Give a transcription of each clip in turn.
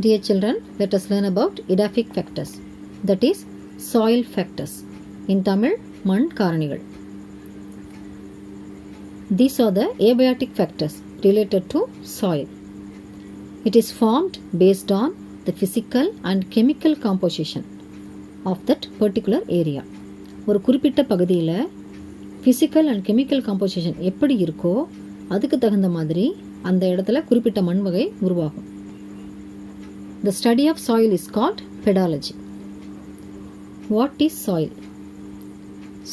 Dear children, let us learn about edaphic factors, that is soil factors. In Tamil, மண் காரணிகள். These are the abiotic factors related to soil. It is formed based on the physical and chemical composition of that particular area. ஒரு குறிப்பிட்ட பகுதியில் physical and chemical composition எப்படி இருக்கோ அதுக்கு தகுந்த மாதிரி அந்த இடத்துல குறிப்பிட்ட மண் வகை உருவாகும். The study of soil is called pedology. What is soil?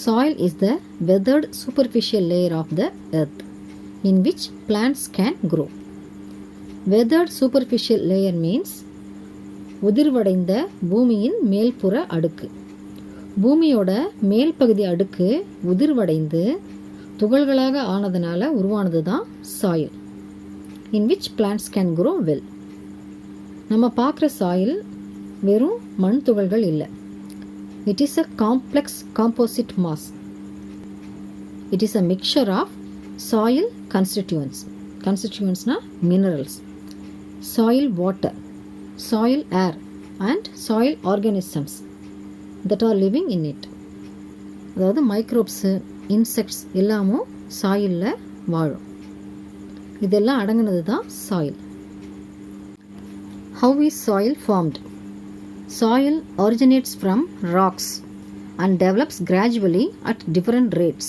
Soil is the weathered superficial layer of the earth in which plants can grow. Weathered superficial layer means உதிர்வடைந்த பூமியின் மேல்புற அடுக்கு. பூமியோட மேல் பகுதி அடுக்கு உதிர்வடைந்து துகள்களாக ஆனதுனால உருவானது தான் soil, in which plants can grow well. நம்ம பார்க்குற சாயில் வெறும் மண் துகள்கள் இல்லை. It is a complex composite mass. It is a mixture of soil constituents. Constituentsனா minerals, soil water, soil air and soil organisms that are living in it. அதாவது மைக்ரோப்ஸு, insects எல்லாமும் சாயிலில் வாழும். இதெல்லாம் அடங்கினது தான் soil. How is soil formed? Soil originates from rocks and develops gradually at different rates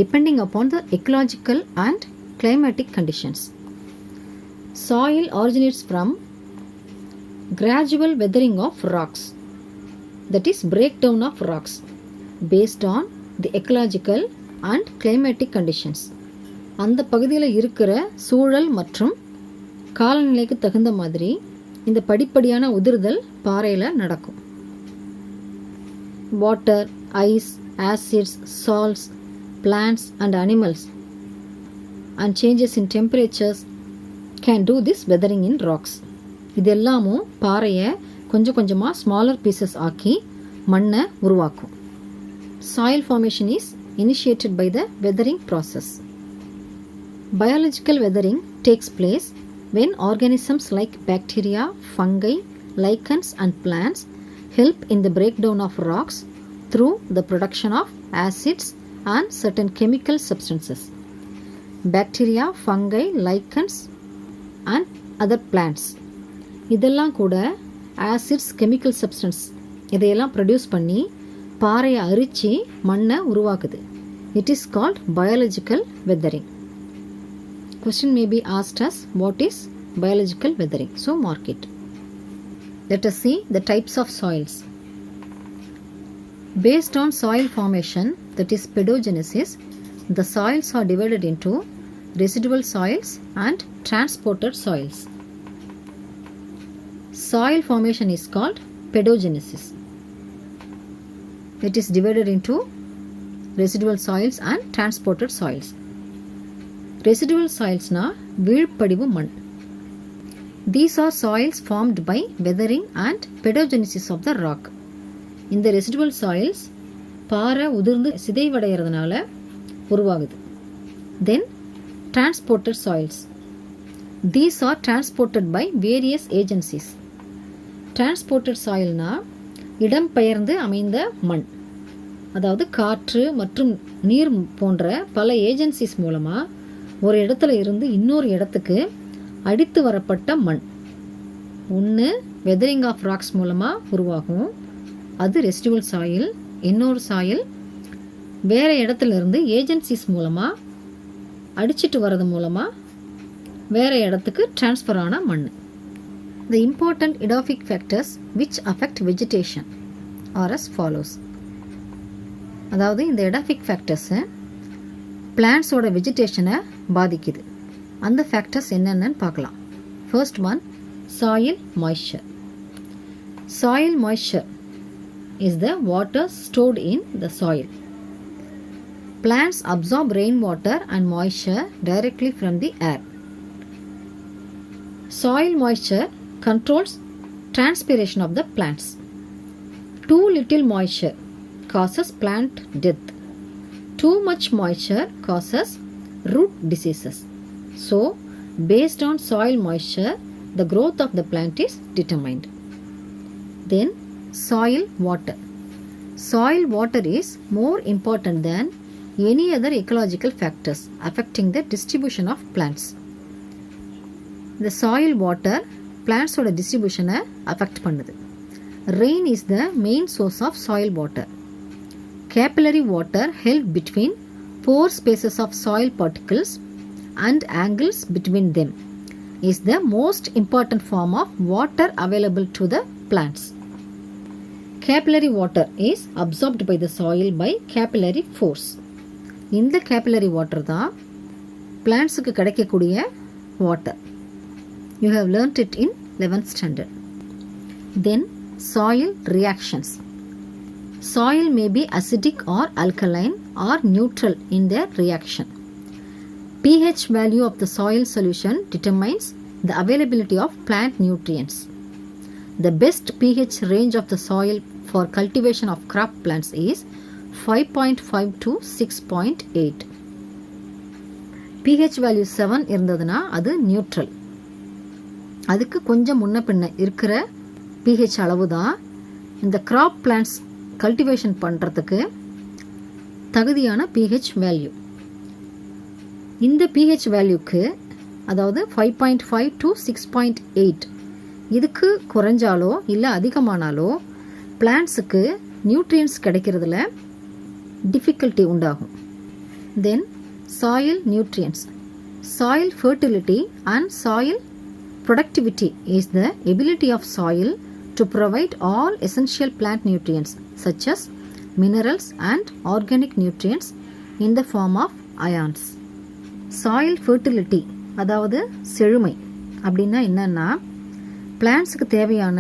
depending upon the ecological and climatic conditions. Soil originates from gradual weathering of rocks, that is breakdown of rocks based on the ecological and climatic conditions. அந்த பகுதியில் இருக்கிற சூழல் மற்றும் காலநிலைக்கு தகுந்த மாதிரி இந்த படிப்படியான உதிர்தல் பாறையில் நடக்கும். Water, ice, acids, salts, plants and animals and changes in temperatures can do this weathering in rocks. இது எல்லாமும் பாறையை கொஞ்சம் கொஞ்சமாக ஸ்மாலர் பீசஸ் ஆக்கி மண்ணை உருவாக்கும். Soil formation is initiated by the weathering process. Biological weathering takes place when organisms like bacteria, fungi, lichens and plants help in the breakdown of rocks through the production of acids and certain chemical substances. Bacteria, fungi, lichens and other plants இதெல்லாம் கூட acids, chemical substance இதையெல்லாம் produce பண்ணி பாறையை அரித்து மண்ணை உருவாக்குது. It is called biological weathering. Question may be asked as what is biological weathering? So mark it. Let us see the types of soils. Based on soil formation, that is pedogenesis, the soils are divided into residual soils and transported soils. Soil formation is called pedogenesis. It is divided into residual soils and transported soils. Residual soilsனா வீழ்படிவு மண். These are soils formed by weathering and pedogenesis of the rock. இந்த residual soils பாறை உதிர்ந்து சிதைவடைகிறதுனால உருவாகுது. Then transported soils. These are transported by various agencies. Transported soilனா இடம்பெயர்ந்து அமைந்த மண். அதாவது காற்று மற்றும் நீர் போன்ற பல ஏஜென்சிஸ் மூலமாக ஒரு இடத்துல இருந்து இன்னொரு இடத்துக்கு அடித்து வரப்பட்ட மண். ஒன்று வெதரிங் ஆஃப் ராக்ஸ் மூலமாக உருவாகும், அது ரெசிடுவல் சாயில். இன்னொரு சாயில் வேறு இடத்துல இருந்து ஏஜென்சிஸ் மூலமாக அடிச்சிட்டு வர்றது மூலமாக வேறு இடத்துக்கு டிரான்ஸ்ஃபர் ஆன மண். The important edaphic factors which affect vegetation are as follows. அதாவது இந்த edaphic factors பிளான்ட்ஸோட வெஜிடேஷனை பாதிக்குது. அந்த ஃபேக்டர்ஸ் என்னென்னு பார்க்கலாம். First one, soil moisture. Soil moisture is the water stored in the soil. Plants absorb rain water and moisture directly from the air. Soil moisture controls transpiration of the plants. Too little moisture causes plant death. Too much moisture causes root diseases. So, based on soil moisture, the growth of the plant is determined. Then soil water. Soil water is more important than any other ecological factors affecting the distribution of plants. The soil water plants oda distribution affect பண்ணுது. Rain is the main source of soil water. Capillary water held between pore spaces of soil particles and angles between them is the most important form of water available to the plants. Capillary water is absorbed by the soil by capillary force. இந்த capillary water தான் பிளான்ட்ஸுக்கு கிடைக்கக்கூடிய water. You have learnt it in 11th standard. Then soil reactions. Soil may be acidic or alkaline or neutral in their reaction. pH value of the soil solution determines the availability of plant nutrients. The best pH range of the soil for cultivation of crop plants is 5.5 to 6.8. pH value 7 இருந்ததுனா அது neutral. அதுக்கு கொஞ்சம் முன்ன பின்ன இருக்கிற pH அளவு தான் இந்த crop plants கல்டிவேஷன் பண்ணுறதுக்கு தகுதியான pH வேல்யூ. இந்த pH வேல்யூக்கு அதாவது 5.5 to 6.8 இதுக்கு குறைஞ்சாலோ இல்லை அதிகமானாலோ பிளான்ட்ஸுக்கு நியூட்ரியன்ஸ் கிடைக்கிறதுல டிஃபிகல்ட்டி உண்டாகும். Then soil nutrients. Soil fertility and soil productivity is the ability of soil to provide all essential plant nutrients such as minerals and organic nutrients in the form of ions. Soil fertility அதாவது செழுமை அப்படின்னா என்னன்னா பிளான்ட்ஸுக்கு தேவையான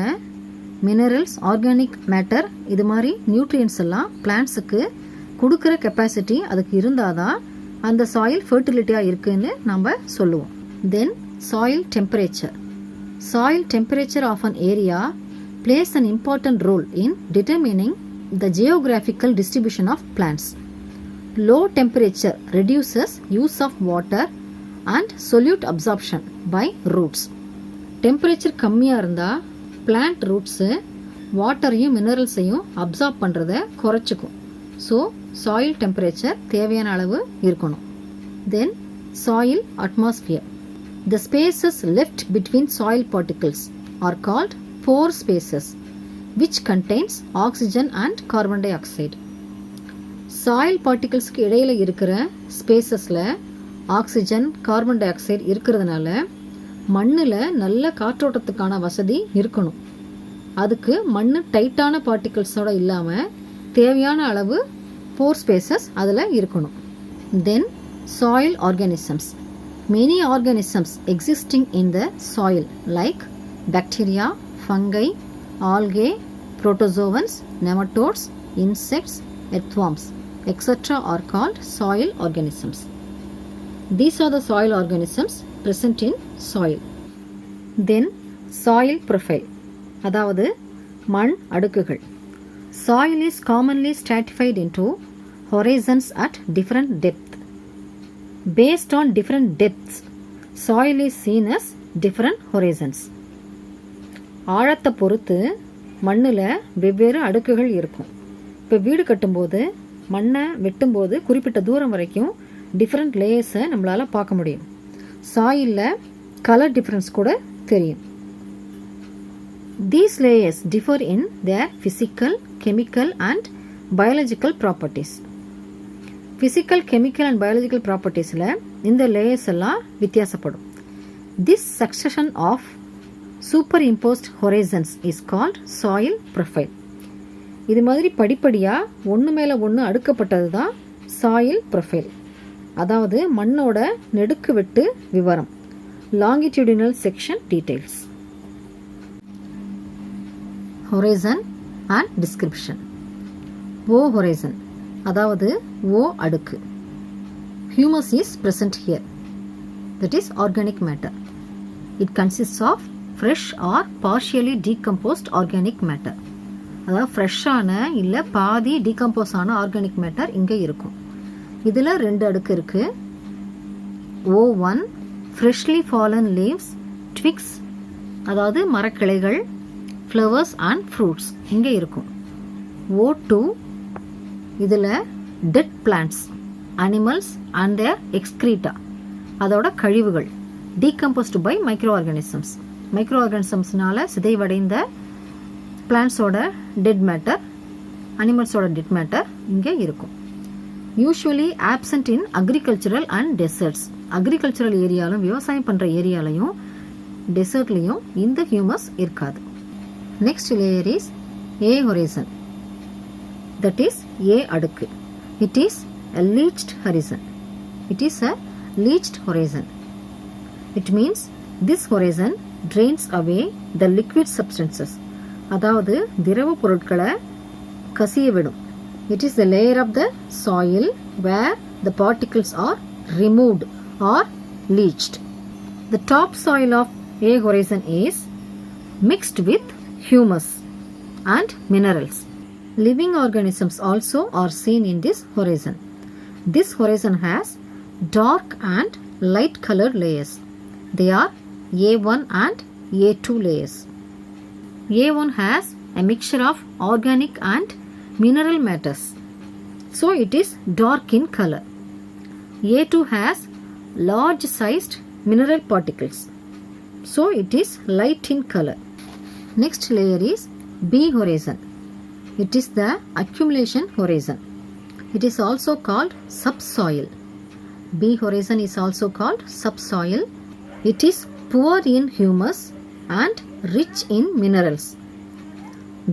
minerals, organic matter, இது மாதிரி nutrients எல்லாம் பிளான்ட்ஸுக்கு கொடுக்குற capacity அதுக்கு இருந்தால் தான் அந்த சாயில் ஃபர்டிலிட்டியாக இருக்குன்னு நம்ம சொல்லுவோம். தென் soil temperature. Soil temperature of an area plays an important role in determining the geographical distribution of plants. Low temperature reduces use of water and solute absorption by roots. Temperature கம்மியாக இருந்தால் plant roots வாட்டரையும் மினரல்ஸையும் absorb பண்ணுறதை குறைச்சிக்கும். So soil temperature தேவையான அளவு இருக்கணும். Then soil atmosphere. The spaces left between soil particles are called pore spaces, which contains oxygen and carbon dioxide. Soil particles க்கு இடையில இருக்கிற ஸ்பேசஸில் ஆக்சிஜன், கார்பன் டை ஆக்சைடு இருக்கிறதுனால மண்ணில் நல்ல காற்றோட்டத்துக்கான வசதி இருக்கணும். அதுக்கு மண் டைட்டான பார்ட்டிகிள்ஸோடு இல்லாமல் தேவையான அளவு போர் ஸ்பேசஸ் அதில் இருக்கணும். Then soil organisms. Many organisms existing in the soil like bacteria, fungi, algae, protozoans, nematodes, insects, earthworms, etc. are called soil organisms. These are the soil organisms present in soil. Then soil profile அதாவது மண் அடுக்குகள். Soil is commonly stratified into horizons at different depth. Based on different depths, soil is seen as different horizons. ஆழத்தை பொறுத்து மண்ணில் வெவ்வேறு அடுக்குகள் இருக்கும். இப்போ வீடு கட்டும்போது மண்ணை வெட்டும்போது குறிப்பிட்ட தூரம் வரைக்கும் டிஃப்ரெண்ட் லேயர்ஸை நம்மளால் பார்க்க முடியும். சாயிலில் கலர் டிஃப்ரென்ஸ் கூட தெரியும். These layers differ in their physical, chemical and biological properties. Physical, chemical and biological propertiesல இந்த layers எல்லாம் வித்தியாசப்படும். This succession of superimposed horizons is called soil profile. இது மாதிரி படிப்படியாக ஒன்று மேலே ஒன்று அடுக்கப்பட்டது தான் சாயில் ப்ரொஃபைல். அதாவது மண்ணோட நெடுக்கு வெட்டு விவரம். longitudinal section details. Horizon and description. O horizon அதாவது O அடுக்கு. Humus is present here. That is organic matter. It consists of fresh or partially decomposed organic matter. அதாவது ஃப்ரெஷ்ஷான இல்லை பாதி டீகம்போஸ் ஆன ஆர்கானிக் மேட்டர் இங்கே இருக்கும். இதில் 2 அடுக்கு இருக்குது. O1 freshly fallen leaves, twigs, அதாவது மரக்கிளைகள், ஃப்ளவர்ஸ் அண்ட் ஃப்ரூட்ஸ் இங்கே இருக்கும். O2 இதில் dead plants, animals and their excreta, அதோட கழிவுகள், decomposed by micro organisms. Micro ஆர்கானிசம்ஸ்னால சிதைவடைந்த பிளான்ட்ஸோட டெட் மேட்டர், அனிமல்ஸோட டெட் மேட்டர் இங்கே இருக்கும். Usually absent in agricultural and deserts. Agricultural ஏரியாலும் விவசாயம் பண்ணுற ஏரியாலையும் டெசர்ட்லேயும் இந்த ஹியூமஸ் இருக்காது. Next layer is A horizon, that is A அடுக்கு. It is a leached horizon. It is a leached horizon. It means this horizon drains away the liquid substances. அதாவது திரவ பொருட்களை கசிய விடும். It is the layer of the soil where the particles are removed or leached. The top soil of A horizon is mixed with humus and minerals. Living organisms also are seen in this horizon. This horizon has dark and light colored layers. They are A1 and A2 layers. A1 has a mixture of organic and mineral matters, so it is dark in color. A2 has large sized mineral particles, so it is light in color. Next layer is B horizon. It is the accumulation horizon. It is also called subsoil. B horizon is also called subsoil. It is poor in humus and rich in minerals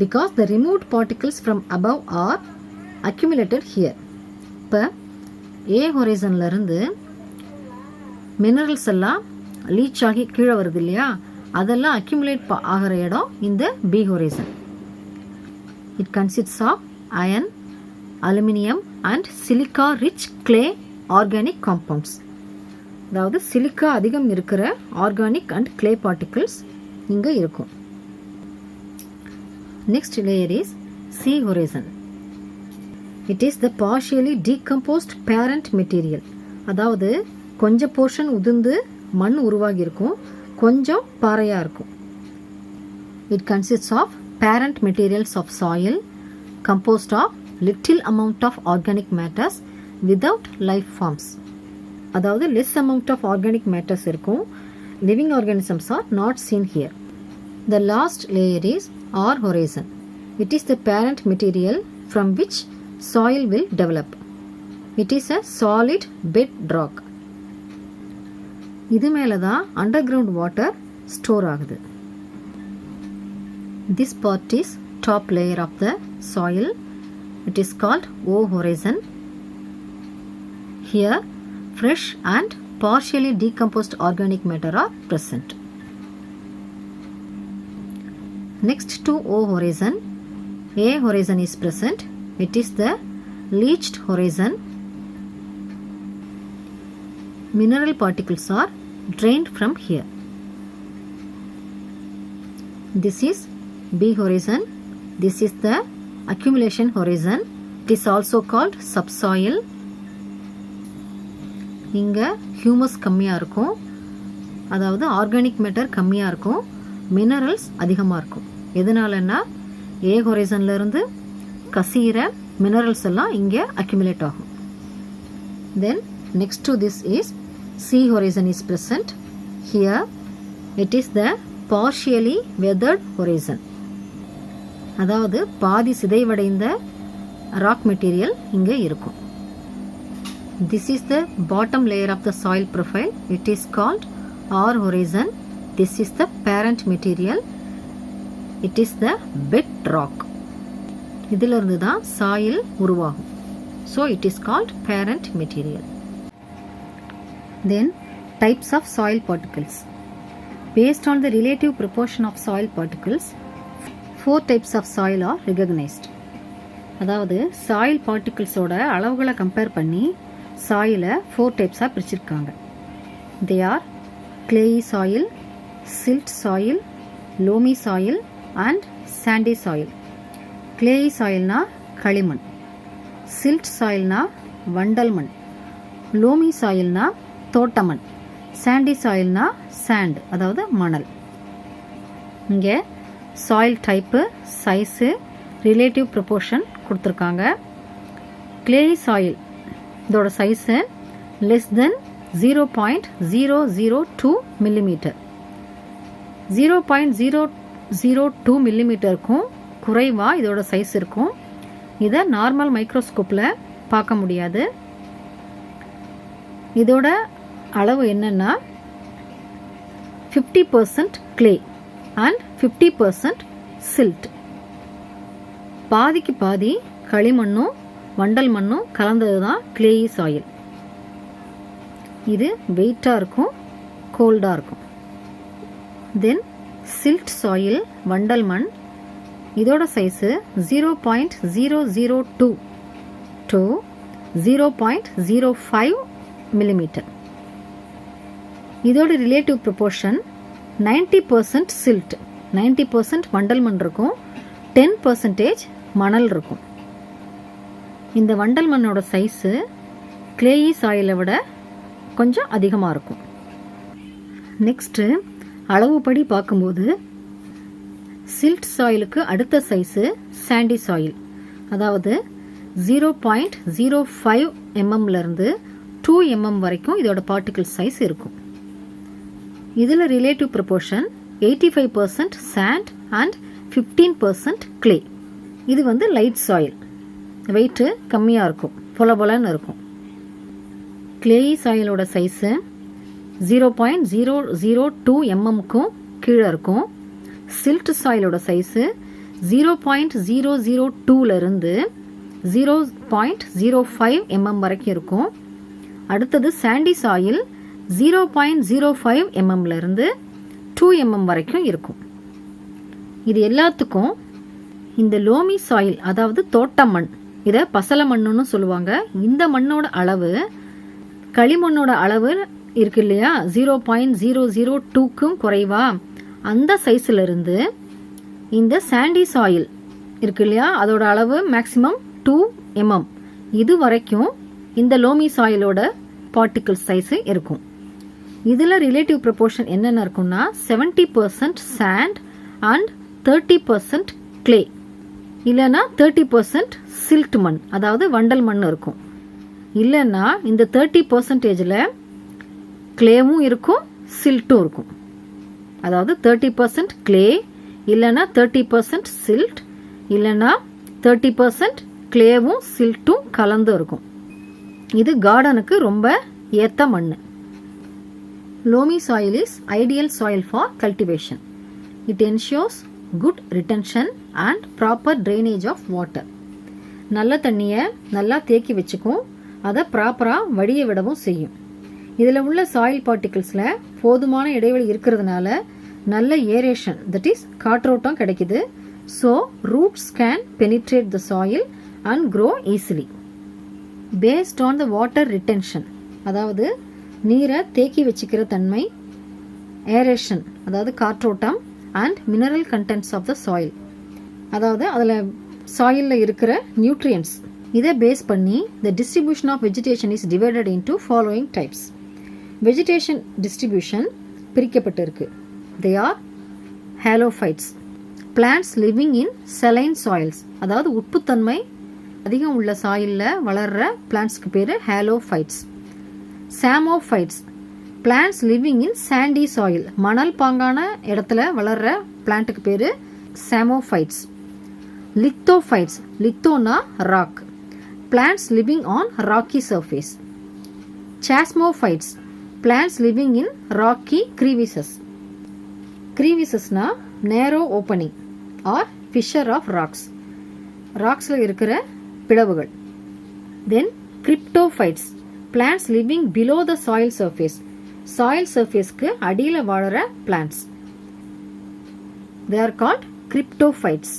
because the removed particles from above are accumulated here. இப்போ A ஹொரைசன்ல இருந்து minerals எல்லாம் leech ஆகி கீழே வருது இல்லையா, அதெல்லாம் accumulate ஆகிற இடம் இந்த B horizon. It consists of iron, aluminum and silica rich clay organic compounds. அதாவது சிலிக்கா அதிகம் இருக்கிற ஆர்கானிக் அண்ட் கிளே பார்ட்டிகிள்ஸ் இங்கே இருக்கும். Next layer is C horizon. It is the partially decomposed parent material. அதாவது கொஞ்சம் போர்ஷன் உதிர்ந்து மண் உருவாகி இருக்கும், கொஞ்சம் பாறையாக இருக்கும். It consists of parent materials of soil composed of little amount of organic matters without life forms. அதாவது less amount of organic matters இருக்கும். Living organisms are not seen here. The last layer is R horizon. It is the parent material from which soil will develop. It is a solid bed rock. இது மேலே தான் underground water store ஆகுது. This part is top layer of the soil. It is called O horizon. Here fresh and partially decomposed organic matter are present. Next to O horizon, A horizon is present. It is the leached horizon. Mineral particles are drained from here. This is B horizon. This is the accumulation horizon. It is also called subsoil. இங்கே humus கம்மியாக இருக்கும், அதாவது organic matter கம்மியாக இருக்கும், minerals அதிகமாக இருக்கும். எதனாலன்னா ஏ ஹொரைசன்லேருந்து கசிகிற minerals எல்லாம் இங்கே அக்யூமுலேட் ஆகும். Then next to this is C horizon is present. Here it is the partially weathered horizon. அதாவது பாதி சிதைவடைந்த ராக் மெட்டீரியல் இங்கே இருக்கும். This is the bottom layer of the soil profile. It is called R horizon. This is the parent material. It is the bed rock. இதிலிருந்து தான் soil உருவாகும். So it is called parent material. Then types of soil particles. Based on the relative proportion of soil particles 4 types of soil are recognized. அதாவது சாயில் பார்ட்டிகிள்ஸோட அளவுகளை compare பண்ணி சாயிலை 4 டைப்ஸாக பிரிச்சிருக்காங்க. They are clay soil, silt soil, loamy soil and sandy soil. clay soilனா களிமண், silt soilனா வண்டல் மண், loamy soilனா தோட்டமண், sandy soilனா sand அதாவது மணல். இங்கே soil type, size, relative proportion கொடுத்துருக்காங்க. கிளேயி சாயில் இதோட சைஸு லெஸ் தென் 0.002 மில்லிமீட்டர். 0.002 மில்லிமீட்டருக்கும் குறைவாக இதோட சைஸ் இருக்கும். இதை நார்மல் மைக்ரோஸ்கோப்பில் பார்க்க முடியாது. இதோட அளவு என்னன்னா 50% clay and 50% silt. பாதிக்கு பாதி களிமண்ணும் வண்டல் மண்ணும் கலந்தது தான் கிளேயி சாயில். இது வெயிட்டாக இருக்கும், கோல்டாக இருக்கும். தென் சில்ட் சாயில், வண்டல் மண், இதோட சைஸு 0.002 to 0.05 மில்லிமீட்டர். இதோட ரிலேட்டிவ் ப்ரொபோர்ஷன் 90% சில்ட், 90% வண்டல் மண் இருக்கும், 10% மணல் இருக்கும். இந்த வண்டல் மண்ணோட சைஸு கிளேயி சாயிலை விட கொஞ்சம் அதிகமாக இருக்கும். நெக்ஸ்ட்டு அளவுப்படி பார்க்கும்போது சில்ட் சாயிலுக்கு அடுத்த சைஸு சாண்டி சாயில், அதாவது 0.05 mmலேருந்து 2 mm வரைக்கும் இதோட பார்ட்டிகிள் சைஸ் இருக்கும். இதில் relative proportion 85% sand and 15% clay. இது வந்து லைட் சாயில், வெயிட்டு கம்மியாக இருக்கும், பொல பொலன்னு இருக்கும். கிளேயி சாயிலோட சைஸு 0.002 mmக்கும் கீழே இருக்கும். சில்ட் சாயிலோட சைஸு 0.002லேருந்து 0.05 mm வரைக்கும் இருக்கும். அடுத்தது சாண்டி சாயில் 0.05 mmலேருந்து 2 mm வரைக்கும் இருக்கும். இது எல்லாத்துக்கும் இந்த லோமி சாயில், அதாவது தோட்ட மண், இதை பசல மண்ணுன்னு சொல்லுவாங்க. இந்த மண்ணோட அளவு களிமண்ணோட அளவு இருக்கு இல்லையா, 0.002க்கும் குறைவா, அந்த சைஸில் இருந்து இந்த சாண்டி சாயில் இருக்கு இல்லையா, அதோட அளவு மேக்ஸிமம் 2 mm இது வரைக்கும் இந்த லோமி சாயிலோட பார்ட்டிகிள் சைஸு இருக்கும். இதில் ரிலேட்டிவ் ப்ரொபோர்ஷன் என்னென்ன இருக்குன்னா 70% சாண்ட் அண்ட் 30% clay, இல்லைன்னா 30% சில்ட் மண், அதாவது வண்டல் மண் இருக்கும். இல்லைன்னா இந்த 30%ல் கிளேவும் இருக்கும், சில்ட்டும் இருக்கும். அதாவது 30% clay, இல்லைன்னா 30% சில்ட், இல்லைன்னா 30% கிளேவும் சில்ட்டும் கலந்து இருக்கும். இது கார்டனுக்கு ரொம்ப ஏற்ற மண். Loamy soil is ideal soil for cultivation. It ensures good retention and proper drainage of water. நல்ல தண்ணியை நல்லா தேக்கி வச்சுக்கும், அதை ப்ராப்பராக வடிய விடவும் செய்யும். இதில் உள்ள சாயில் பார்ட்டிகிள்ஸில் போதுமான இடைவெளி இருக்கிறதுனால நல்ல ஏரேஷன், தட் இஸ் காற்றோட்டம் கிடைக்குது. So roots can penetrate the soil and grow easily. Based on the water retention, அதாவது நீரை தேக்கி வச்சுக்கிற தன்மை, ஏரேஷன் அதாவது காற்றோட்டம், and mineral contents of the soil, அதாவது அதில் சாயிலில் இருக்கிற நியூட்ரியன்ஸ், இதை பேஸ் பண்ணி the distribution of vegetation is divided into following types. Vegetation distribution பிரிக்கப்பட்டிருக்கு. They are halophytes, plants living in saline soils, அதாவது உப்புத்தன்மை அதிகம் உள்ள சாயிலில் வளர்கிற பிளான்ட்ஸ்க்கு பேர் halophytes. சாமோஃபைட்ஸ், plants living in sandy soil, மணல் பாங்கான இடத்துல வளர்கிற பிளான்ட்டுக்கு பேர் சாமோஃபைட்ஸ். லித்தோஃபைட்ஸ், லித்தோனா rock, plants living on rocky surface. Chasmophytes, plants living in rocky crevices. crevisesனா narrow opening or fissure of rocks, ராக்ஸில் இருக்கிற பிளவுகள். Then cryptophytes, plants living below the soil surface, soil சர்ஃபேஸ்க்கு அடியில் வாழற plants. They are called cryptophytes.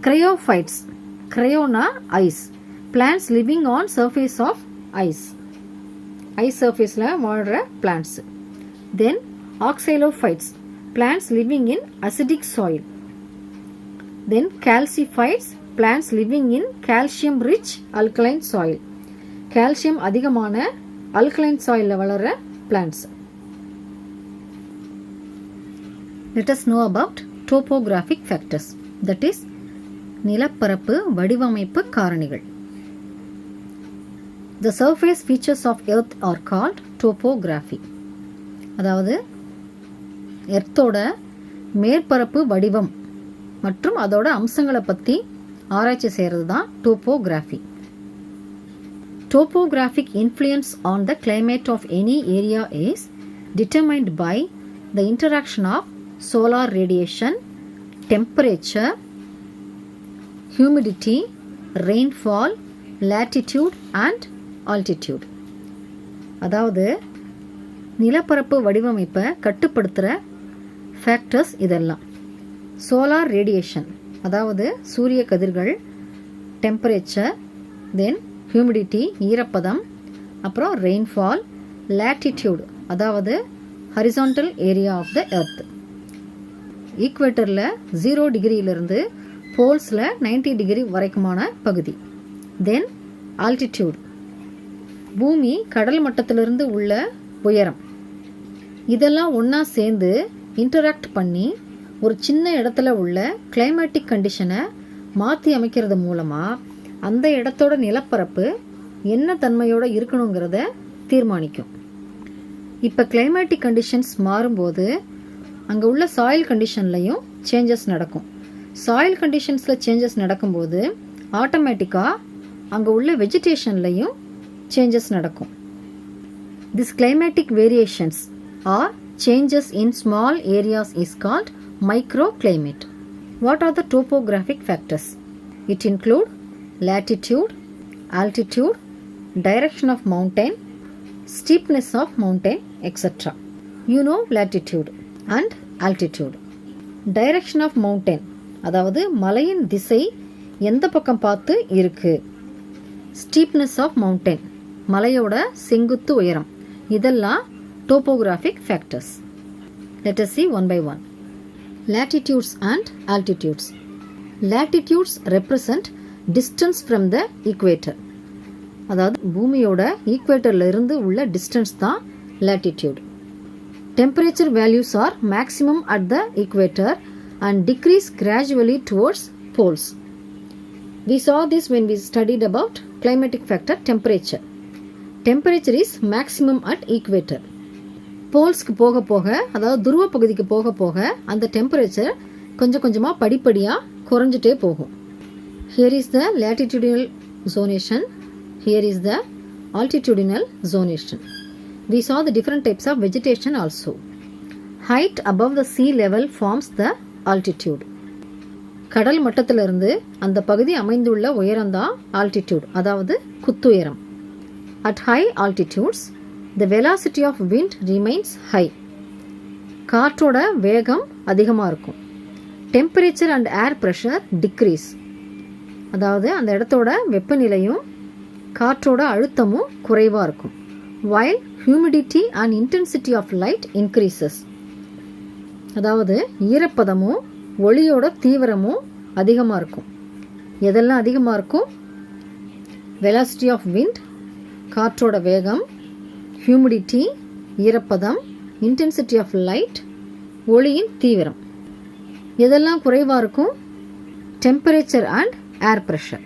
Cryophytes, கிரையோனா ice, plants living on surface of ice, ice சர்ஃபேஸில் வாழ்கிற plants. Then oxylophytes, plants living in acidic soil. Then calciphytes, plants living in calcium rich alkaline soil. Calcium அதிகமான alkaline soil வளர plants. Let us know about topographic factors, that is நிலப்பரப்பு வடிவமைப்பு காரணிகள். The surface features of earth are called topography. அதாவது எர்த்தோட மேற்பரப்பு வடிவம் மற்றும் அதோட அம்சங்களை பற்றி ஆராய்ச்சி செய்கிறது தான் topography. Topographic influence on the climate of any area is determined by the interaction of solar radiation, temperature, humidity, rainfall, latitude and altitude. அதாவது நிலப்பரப்பு வடிவமைப்பை கட்டுப்படுத்துகிற ஃபேக்டர்ஸ் இதெல்லாம். சோலார் ரேடியேஷன் அதாவது சூரிய கதிர்கள், டெம்பரேச்சர், தென் ஹியூமிடிட்டி ஈரப்பதம், அப்புறம் ரெயின்ஃபால், லேட்டிடியூட் அதாவது horizontal area of the earth. ஈக்குவேட்டரில் 0 டிகிரியிலிருந்து போல்ஸில் 90 டிகிரி வரைக்குமான பகுதி. தென் ஆல்டிடியூட் பூமி கடல் மட்டத்திலிருந்து உள்ள உயரம். இதெல்லாம் ஒன்றா சேர்ந்து இன்டராக்ட் பண்ணி ஒரு சின்ன இடத்துல உள்ள கிளைமேட்டிக் கண்டிஷனை மாற்றி அமைக்கிறது மூலமாக அந்த இடத்தோட நிலப்பரப்பு என்ன தன்மையோடு இருக்கணுங்கிறத தீர்மானிக்கும். இப்போ கிளைமேட்டிக் கண்டிஷன்ஸ் மாறும்போது அங்கே உள்ள சாயில் கண்டிஷன்லையும் சேஞ்சஸ் நடக்கும். சாயில் கண்டிஷன்ஸில் சேஞ்சஸ் நடக்கும்போது ஆட்டோமேட்டிக்காக அங்கே உள்ள வெஜிடேஷன்லையும் சேஞ்சஸ் நடக்கும். This climatic variations or changes in small areas is called microclimate. What are the topographic factors? It include latitude, altitude, direction of mountain, steepness of mountain, etc. You know latitude and altitude. Direction of mountain அதாவது மலையின் திசை எந்த பக்கம் பார்த்து இருக்கு. ஸ்டீப்னஸ் of mountain மலையோட செங்குத்து உயரம். இதெல்லாம் topographic factors. Let us see one by one. Latitudes and altitudes. Latitudes represent distance from the equator. அதாவது பூமியோட ஈக்குவேட்டர்ல இருந்து உள்ள டிஸ்டன்ஸ் தான் latitude. Temperature values are maximum at the equator and decrease gradually towards poles. We saw this when we studied about climatic factor temperature. Temperature is maximum at equator. போல்ஸ்க்கு போக போக அதாவது துருவ பகுதிக்கு போக போக அந்த டெம்பரேச்சர் கொஞ்சம் கொஞ்சமாக படிப்படியாக குறைஞ்சிட்டே போகும். Here is the latitudinal zonation. Here is the altitudinal zonation. We saw the different types of vegetation also. Height above the sea level forms the altitude. கடல் மட்டத்திலிருந்து அந்த பகுதி அமைந்துள்ள உயரம்தான் altitude அதாவது குத்துயரம். At high altitudes, the velocity of wind remains high. காற்றோட வேகம் அதிகமாக இருக்கும். Temperature and air pressure decrease. அதாவது அந்த இடத்தோட வெப்பநிலையும் காற்றோட அழுத்தமும் குறைவாக இருக்கும். While humidity and intensity of light increases. அதாவது ஈரப்பதமும் ஒளியோட தீவிரமும் அதிகமாக இருக்கும். எதெல்லாம் அதிகமாக இருக்கும்? velocity of wind காற்றோட வேகம், ஹியூமிடிட்டி ஈரப்பதம், இன்டென்சிட்டி ஆஃப் லைட் ஒளியின் தீவிரம். எதெல்லாம் குறைவாக இருக்கும்? Temperature and air pressure.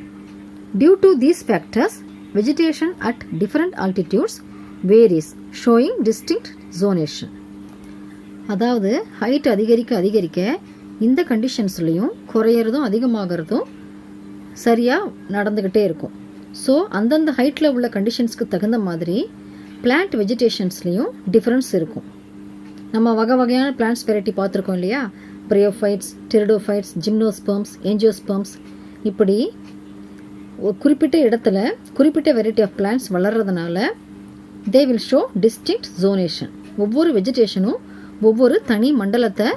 Due to these factors vegetation at different altitudes varies, showing distinct zonation. அதாவது ஹைட் அதிகரிக்க அதிகரிக்க இந்த கண்டிஷன்ஸ்லையும் குறையிறதும் அதிகமாகிறதும் சரியாக நடந்துக்கிட்டே இருக்கும். ஸோ அந்தந்த ஹைட்டில் உள்ள கண்டிஷன்ஸ்க்கு தகுந்த மாதிரி பிளான்ட் வெஜிடேஷன்ஸ்லேயும் டிஃப்ரென்ஸ் இருக்கும். நம்ம வகை வகையான பிளான்ட்ஸ் வெரைட்டி பார்த்துருக்கோம் இல்லையா? பிரியோஃபைட்ஸ், டெரிடோஃபைட்ஸ், ஜிம்னோஸ்பெர்ம்ஸ், ஏஞ்சியோஸ்பெர்ம்ஸ், இப்படி ஒரு குறிப்பிட்ட இடத்துல குறிப்பிட்ட வெரைட்டி ஆஃப் பிளான்ட்ஸ் வளர்கிறதுனால they will show distinct zonation. ஒவ்வொரு வெஜிடேஷனும் ஒவ்வொரு தனி மண்டலத்தை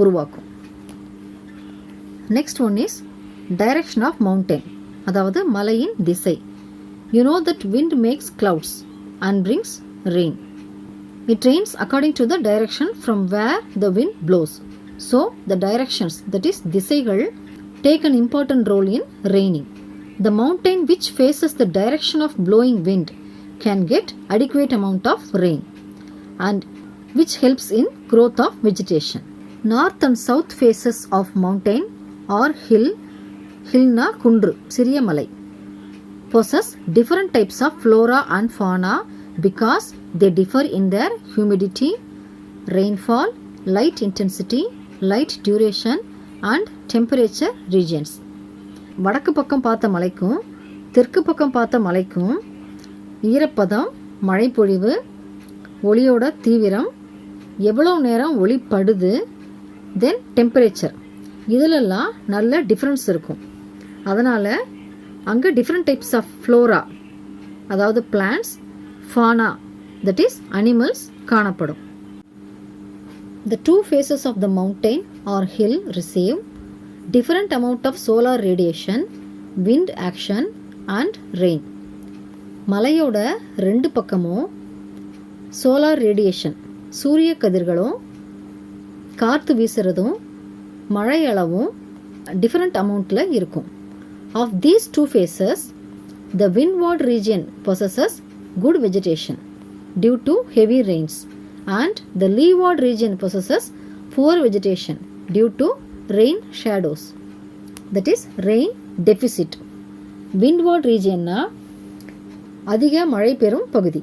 உருவாக்கும். Next one is direction of mountain அதாவது மலையின் திசை. You know that wind makes clouds and brings rain. It rains according to the direction from where the wind blows. So the directions, that is திசைகள், take an important role in raining. The mountain which faces the direction of blowing wind can get adequate amount of rain and which helps in growth of vegetation. North and south faces of mountain or hillனா குன்று சிறிய மலை possess different types of flora and fauna because they differ in their humidity, rainfall, light intensity, light duration and temperature regions. வடக்கு பக்கம் பார்த்த மலைக்கும் தெற்கு பக்கம் பார்த்த மலைக்கும் ஈரப்பதம், மழைப்பொழிவு, ஒளியோட தீவிரம், எவ்வளோ நேரம் ஒளி படுது, தென் டெம்பரேச்சர், இதிலெல்லாம் நல்ல டிஃப்ரென்ஸ் இருக்கும். அதனால் அங்கே டிஃப்ரெண்ட் டைப்ஸ் ஆஃப் ஃப்ளோரா, அதாவது plants, fauna, that is animals காணப்படும். The two faces of the mountain or hill receive different amount of solar radiation, wind action and rain. மலையோட ரெண்டு பக்கமும் சோலார் ரேடியேஷன், சூரிய கதிர்களும் காற்று வீசுறதும் மழை அளவும் டிஃப்ரெண்ட் அமௌண்ட்டில் இருக்கும். Of these two phases, the windward region possesses good vegetation due to heavy rains and the leeward region possesses poor vegetation due to rain shadows. That is rain deficit. Windward regionனா அதிக மழை பெறும் பகுதி.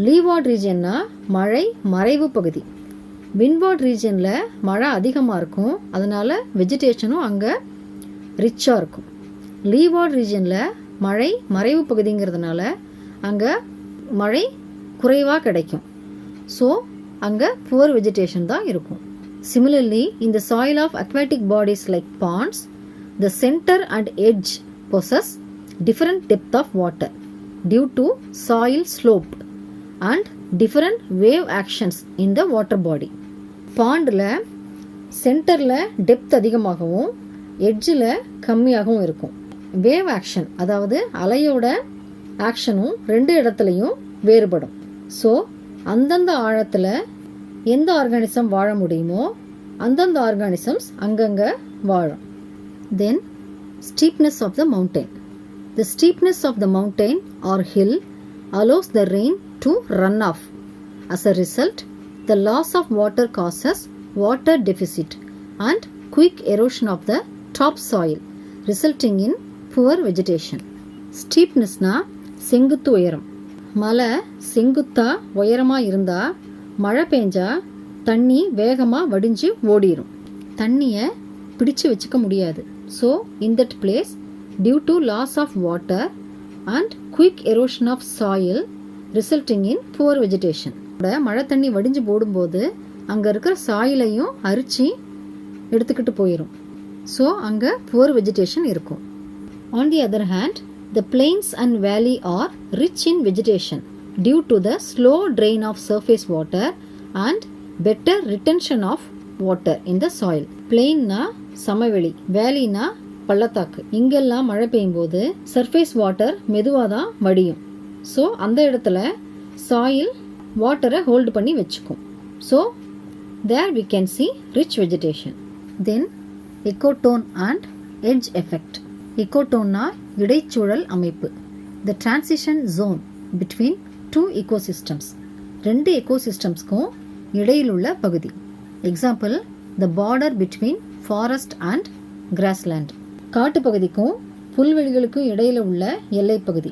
Leeward ரீஜன்னா மழை மறைவு பகுதி. விண்ட்வார்ட் ரீஜனில் மழை அதிகமாக இருக்கும், அதனால் வெஜிடேஷனும் அங்கே ரிச்சாக இருக்கும். லீவார்ட் ரீஜனில் மழை மறைவு பகுதிங்கிறதுனால அங்கே மழை குறைவாக கிடைக்கும். ஸோ அங்கே புவர் வெஜிடேஷன் தான் இருக்கும். Similarly in the soil of aquatic bodies like ponds, the center and edge possess different depth of water due to soil slope and different wave actions in the water body. பாண்டில் சென்டரில் depth அதிகமாகவும் எட்ஜில் கம்மியாகவும் இருக்கும். Wave action, அதாவது அலையோட ஆக்ஷனும் ரெண்டு இடத்துலையும் வேறுபடும். ஸோ அந்தந்த ஆழத்தில் எந்த ஆர்கானிசம் வாழ முடியுமோ அந்தந்த ஆர்கானிசம்ஸ் அங்கங்கே வாழும். Then steepness of the mountain. The steepness of the mountain or hill allows the rain to run off. As a result, the loss of water causes water deficit and quick erosion of the topsoil, resulting in poor vegetation. Steepnessனா செங்குத்து உயரம். மலை செங்குத்தா உயரமாக இருந்தால் மழை பெஞ்சா தண்ணி வேகமாக வடிஞ்சு ஓடிடும். தண்ணியை பிடிச்சு வச்சுக்க முடியாது. So in that place, due to loss of water and quick erosion of soil resulting in poor vegetation. மழை தண்ணி வடிஞ்சு போடும்போது அங்கே இருக்கிற சாயிலையும் அரிச்சு எடுத்துக்கிட்டு போயிடும். ஸோ அங்கே poor vegetation இருக்கும். On the other hand, the plains and valley are rich in vegetation due to the slow drain of surface water and better retention of water in the soil. plainனா சமவெளி, வேலினா பள்ளத்தாக்கு. இங்கெல்லாம் மழை பெய்யும் போது surface water மெதுவாக தான் வடியும். ஸோ அந்த இடத்துல சாயில் வாட்டரை ஹோல்டு பண்ணி வச்சுக்கும். So there we can see rich vegetation. Then ecotone and edge effect. எக்கோட்டோன்னா இடைச்சூழல் அமைப்பு. The transition zone between two ecosystems. ரெண்டு எக்கோசிஸ்டம்ஸ்க்கும் இடையில் உள்ள பகுதி. Example, the border between forest and grassland. காட்டு பகுதிக்கும் புல்வெளிகளுக்கும் இடையில உள்ள எல்லை பகுதி.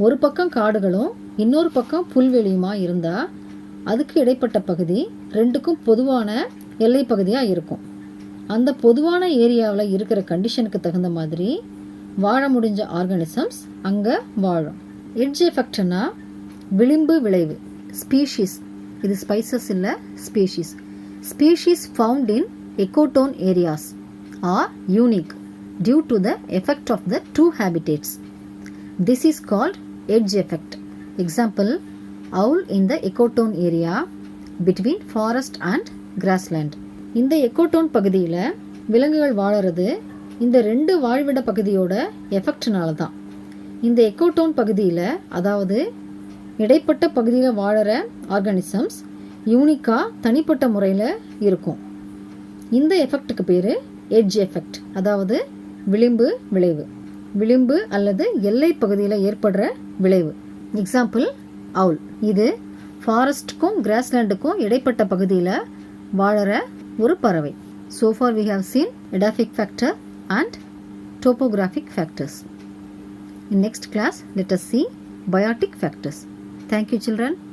ஒரு பக்கம் காடுகளும் இன்னொரு பக்கம் புல்வெளியுமா இருந்தால் அதுக்கு இடைப்பட்ட பகுதி ரெண்டுக்கும் பொதுவான எல்லை பகுதியாக இருக்கும். அந்த பொதுவான ஏரியாவில் இருக்கிற கண்டிஷனுக்கு தகுந்த மாதிரி வாழ முடிஞ்ச ஆர்கானிசம்ஸ் அங்கே வாழும். எட்ஜ் எஃபெக்ட்னா விளிம்பு விளைவு. ஸ்பீஷீஸ், இது ஸ்பைசஸ் இல்லை, species. Species found in ecotone areas are unique due to the effect of the two habitats. This is called edge effect. Example, owl in the ecotone area between forest and grassland. இந்த எக்கோட்டோன் பகுதியில் விலங்குகள் வாழறது இந்த ரெண்டு வாழ்விட பகுதியோட எஃபெக்ட்னால தான். இந்த எக்கோட்டோன் பகுதியில், அதாவது இடைப்பட்ட பகுதியில் வாழற ஆர்கானிசம்ஸ் யூனிக்காக தனிப்பட்ட முறையில் இருக்கும். இந்த எஃபெக்ட்டுக்கு பேர் எட்ஜ் எஃபெக்ட், அதாவது விளிம்பு விளைவு. விளிம்பு அல்லது எல்லை பகுதியில் ஏற்படுற விளைவு. எக்ஸாம்பிள், அவுல். இது ஃபாரஸ்ட்டுக்கும் கிராஸ்லேண்டுக்கும் இடைப்பட்ட பகுதியில் வாழற ஒரு பறவை. So far we have seen edaphic factor and topographic factors. In next class, let us see biotic factors. Thank you, children.